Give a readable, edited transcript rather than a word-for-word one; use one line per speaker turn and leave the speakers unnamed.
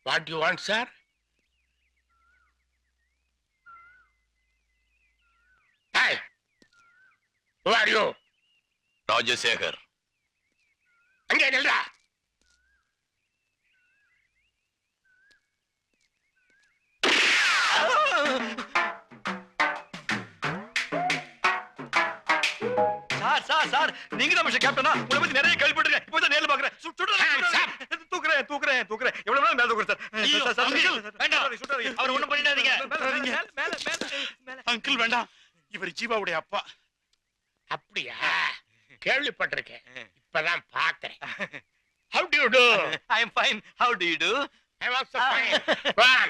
What do you want, sir? Hey! Who are you?
Rajasekar.
அங்கே நில்றா.
Sir நீங்க தான் மிஸ்டர் கேப்டனா? உங்களை பத்தி நிறைய கேள்விப்பட்டிருக்கேன். இப்போ தான் நேர்ல பாக்குறேன். தூக்குறேன். எவ்வளவு நேரம் மேல தூக்குறேன் சார்.
வேண்டாம். அவர் ஒண்ணும் பண்ணிடாதீங்க.
அங்கிள் வேண்டாம். இவர் ஜீவாவுடைய அப்பா.
அப்படியா? கேள்விப்பட்டிருக்கேன். இப்பதான் பாக்குறேன். How do you do?
I am fine. How do you do?
I am also fine. Go on.